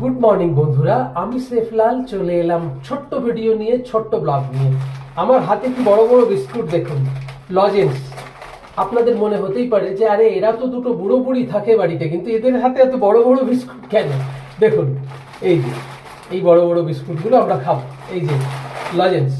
Good morning বন্ধুরা, আমি সেফলাল চলে এলাম ছোট্ট ভিডিও নিয়ে, ছোট্ট ব্লগ নিয়ে। আমার হাতে কি বড় বড় বিস্কুট দেখুন, লজেন্স। আপনাদের মনে হতেই পারে যে আরে এরা তো দুটো বুড়ো বুড়ি থাকে বাড়িতে, কিন্তু এদের হাতে এত বড় বড় বিস্কুট কেন? দেখুন, এই যে এই বড় বড় বিস্কুটগুলো আমরা খাবো, এই যে লজেন্স।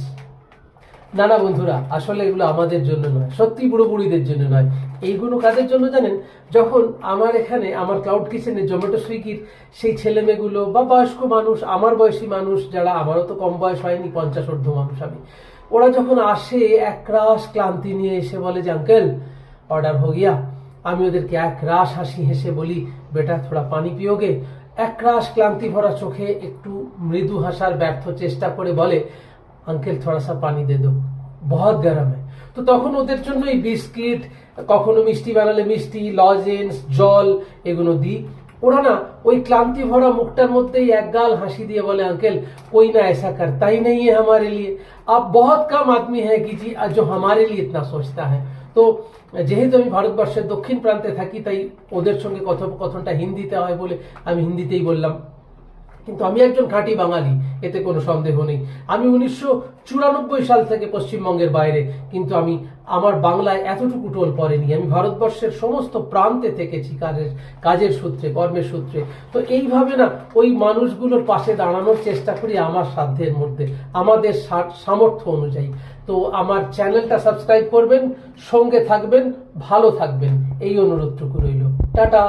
না না বন্ধুরা, আসলে এগুলো আমাদের জন্য নয়, সত্যি বুড়ো বুড়িদের জন্য নয়। এইগুলো কাদের জন্য জানেন? যখন আমার এখানে আমার ক্লাউড কিচেনে জোম্যাটো সুইগির সেই ছেলে মেয়েগুলো বা বয়স্ক মানুষ, আমার বয়সী মানুষ যারা, আমারও তো কম বয়স হয়নি, 50 ঊর্ধ্ব মানুষ আমি, ওরা যখন আসে একরাশ ক্লান্তি নিয়ে এসে বলে যে আঙ্কেল অর্ডার হো গিয়া, আমি ওদেরকে একরাশ হাসি হেসে বলি বেটা থোড়া পানি পিওগে। একরাশ ক্লান্তি ভরা চোখে একটু মৃদু হাসার ব্যর্থ চেষ্টা করে বলে अंकल थोड़ा सा पानी दे दो, बहुत गर्म है। তো তখন ওদের জন্য এই বিস্কিট, কখনো মিষ্টি বানালে মিষ্টি, লজেন্স, জল এগুলো দিই। ওরা না ওই ক্লান্তি ভরা মুখটার মধ্যেই একগাল হাসি দিয়ে বলে अंकल कोई ना ऐसा करता ही नहीं है हमारे लिए, आप बहुत कम आदमी है कि जी जो हमारे लिए इतना सोचता है। তো যেহেতু আমি ভারতবর্ষের দক্ষিণ প্রান্তে থাকি, তাই ওদের সঙ্গে কথোপকথনটা হিন্দিতে হয় বলে আমি হিন্দিতেই বললাম। কিন্তু আমি একজন খাঁটি বাঙালি, এতে কোনো সন্দেহ নেই। আমি 1994 সাল থেকে পশ্চিমবঙ্গের বাইরে, কিন্তু আমি আমার বাংলায় এতটুকু টোল পড়েনি। আমি ভারতবর্ষের সমস্ত প্রান্তে থেকেছি কাজের সূত্রে, কর্মের সূত্রে। তো এইভাবে না ওই মানুষগুলোর পাশে দাঁড়ানোর চেষ্টা করি আমার সাধ্যের মধ্যে, আমাদের সামর্থ্য অনুযায়ী। তো আমার চ্যানেলটা সাবস্ক্রাইব করবেন, সঙ্গে থাকবেন, ভালো থাকবেন, এই অনুরোধটুকু রইল। টাটা।